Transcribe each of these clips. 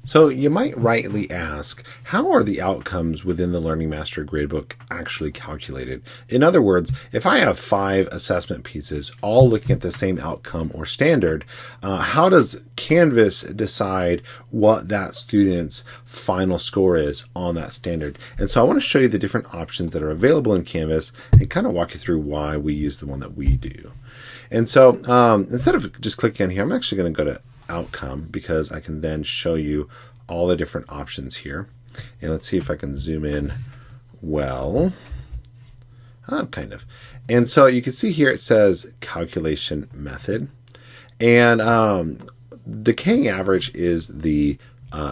So you might rightly ask, how are the outcomes within the Learning Mastery Gradebook actually calculated? In other words, if I have 5 assessment pieces all looking at the same outcome or standard, how does Canvas decide what that student's final score is on that standard? And so I want to show you the different options that are available in Canvas and kind of walk you through why we use the one that we do. And so instead of just clicking on here, I'm actually going to go to outcome because I can then show you all the different options here. And let's see if I can zoom in well. Kind of. And so you can see here it says calculation method. And decaying average is the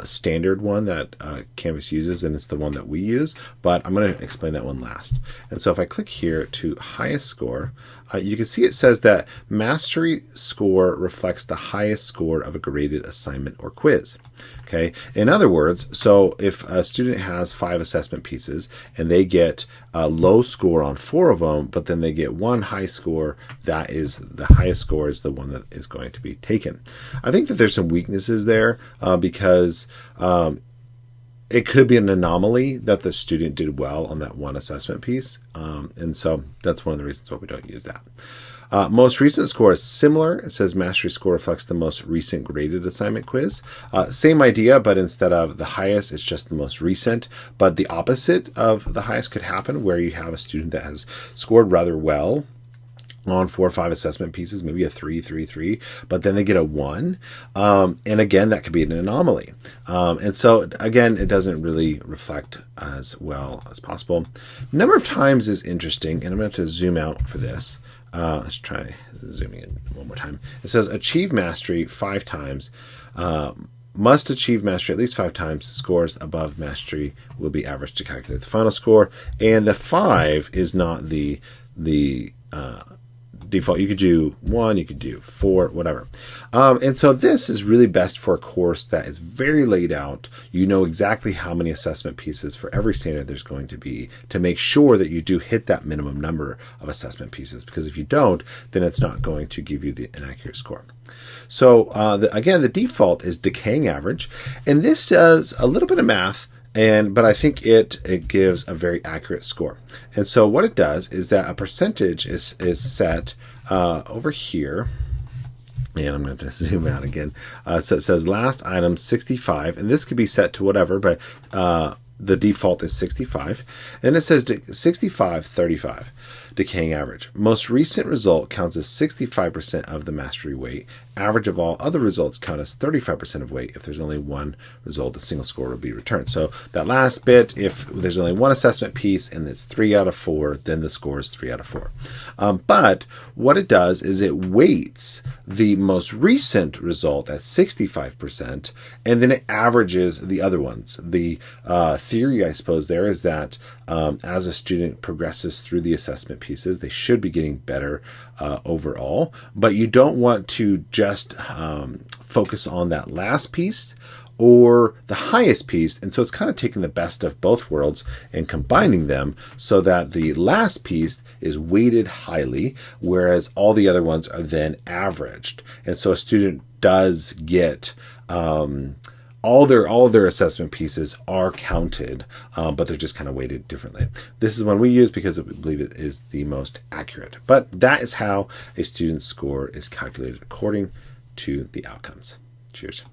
standard one that Canvas uses, and it's the one that we use, but I'm going to explain that one last. And so if I click here to highest score, you can see it says that mastery score reflects the highest score of a graded assignment or quiz. Okay. In other words, so if a student has 5 assessment pieces and they get a low score on 4 of them, but then they get 1 high score, that is the highest score is the one that is going to be taken. I think that there's some weaknesses there because it could be an anomaly that the student did well on that 1 assessment piece. And so that's one of the reasons why we don't use that. Most recent score is similar. It says mastery score reflects the most recent graded assignment quiz. Same idea, but instead of the highest, it's just the most recent. But the opposite of the highest could happen, where you have a student that has scored rather well on 4 or 5 assessment pieces, maybe a 3, 3, 3, but then they get a 1. And again, that could be an anomaly. And so again, it doesn't really reflect as well as possible. Number of times is interesting, and I'm going to have to zoom out for this. Let's try zooming in one more time. It says achieve mastery 5 times. Must achieve mastery at least 5 times. Scores above mastery will be averaged to calculate the final score. And the 5 is not the default. You could do 1, you could do 4, whatever. And so this is really best for a course that is very laid out. You know exactly how many assessment pieces for every standard there's going to be to make sure that you do hit that minimum number of assessment pieces, because if you don't, then it's not going to give you an accurate score. So again, the default is decaying average, and this does a little bit of math, but I think it gives a very accurate score. And so what it does is that a percentage is set over here. And I'm going to zoom out again. So it says last item 65, and this could be set to whatever, but the default is 65. And it says 65, 35, decaying average. Most recent result counts as 65% of the mastery weight. Average of all other results count as 35% of weight. If there's only 1 result, a single score will be returned. So that last bit, if there's only 1 assessment piece and it's 3 out of 4, then the score is 3 out of 4. But what it does is it weights the most recent result at 65%, and then it averages the other ones. The theory, I suppose, there is that as a student progresses through the assessment pieces, they should be getting better overall, but you don't want to just focus on that last piece or the highest piece. And so it's kind of taking the best of both worlds and combining them so that the last piece is weighted highly, whereas all the other ones are then averaged. And so a student does get all their assessment pieces are counted, but they're just kind of weighted differently. This is one we use because we believe it is the most accurate. But that is how a student's score is calculated according to the outcomes. Cheers.